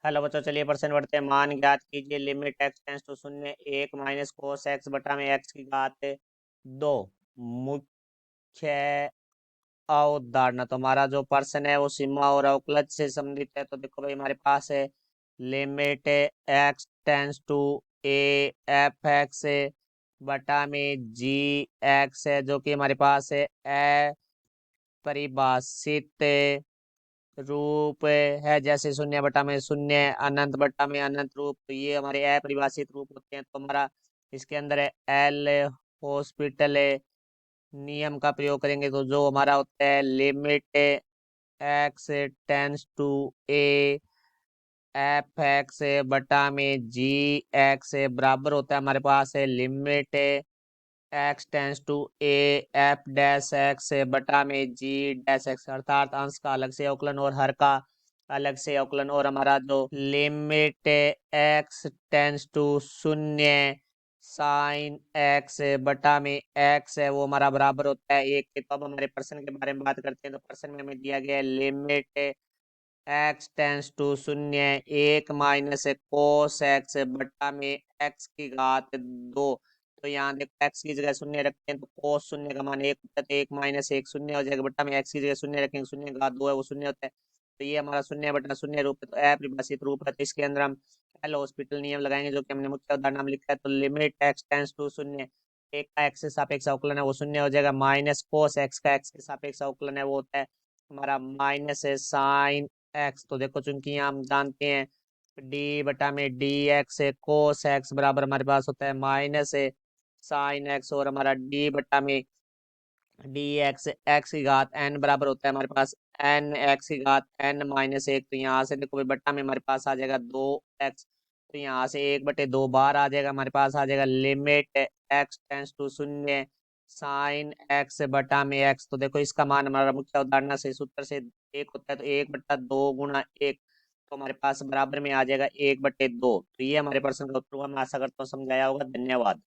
Hello बच्चों, चलिए percent बढ़ते हैं। मान ज्ञात कीजिए। लिमिट एक्स टेंस टू शून्य एक माइनस कोस एक्स बटा में एक्स की घात दो। मुख्य अवधारणा। तो हमारा जो पर्सन है वो सीमा और अवकलज से संबंधित है। तो देखो भाई, हमारे पास है limit x tends to a f x बटा में जी एक्स है, जो कि हमारे पास है अपरिभाषित रूप है। जैसे शून्य बटा में शून्य, अनंत बटा में अनंत रूप, तो ये हमारे अपरिभाषित रूप होते हैं। तो हमारा इसके अंदर है एल हॉस्पिटल नियम का प्रयोग करेंगे। तो जो हमारा होता है limit x tends to a f x बटा में जी एक्स बराबर होता है, हमारे पास है limit x tends to a f dash x बटा में जी डैश एक्स, अर्थात अंश का अलग से अवकलन और हर का अलग से अवकलन। और हमारा जो लिमिट एक्स टेंस टू शून्य साइन एक्स बटा में एक्स है, वो हमारा बराबर होता है एक के। तो अब हमारे पर्सन के बारे में बात करते हैं। तो पर्सन में हमें दिया गया है लिमिट एक्स टेंस टू शून्य एक माइनस कोस एक्स बटा में एक्स की घात दो। तो यहाँ देखो, एक्स की जगह शून्य रखते हैं तो कोस शून्य का मान एक होता है, तो एक माइनस एक शून्य हो जाएगा। बटा में एक्स की जगह शून्य रखेंगे, शून्य का घात दो है, वो शून्य होता है। तो ये हमारा शून्य बटा शून्य रूप है, तो अपरिभाषित रूप है। तो इसके अंदर हम एल हॉस्पिटल नियम लगाएंगे, जो कि हमने मुख्य उदाहरण में लिखा है। तो लिमिट एक्स टेंस टू शून्य, एक का एक्स के सापेक्ष अवकलन है वो शून्य हो जाएगा, माइनस कोस एक्स का एक्स के सापेक्ष अवकलन है वो होता है हमारा माइनस है साइन एक्स। तो देखो, चूंकि हम जानते हैं डी बटा में डी एक्स है कोस एक्स बराबर हमारे पास होता है माइनस है साइन एक्स, और हमारा डी बटा में डी एक्स एक्स की घात एन बराबर होता है हमारे पास एन एक्स की घात एन माइनस एक। तो यहाँ से देखो भाई, बट्टा में हमारे पास आ जाएगा दो एक्स, तो यहाँ से एक बटे दो बार आ जाएगा, हमारे पास आ जाएगा लिमिट एक्स टेंस टू शून्य साइन एक्स बटा में एक्स। तो देखो, इसका मान हमारा मुख्य अवधारणा से सूत्र से एक होता है, तो एक बट्टा दो गुणा एक, तो हमारे पास बराबर में आ जाएगा एक बटे दो। तो ये हमारे प्रश्न का उत्तर हुआ। मैं आशा करता हूँ समझाया होगा। धन्यवाद।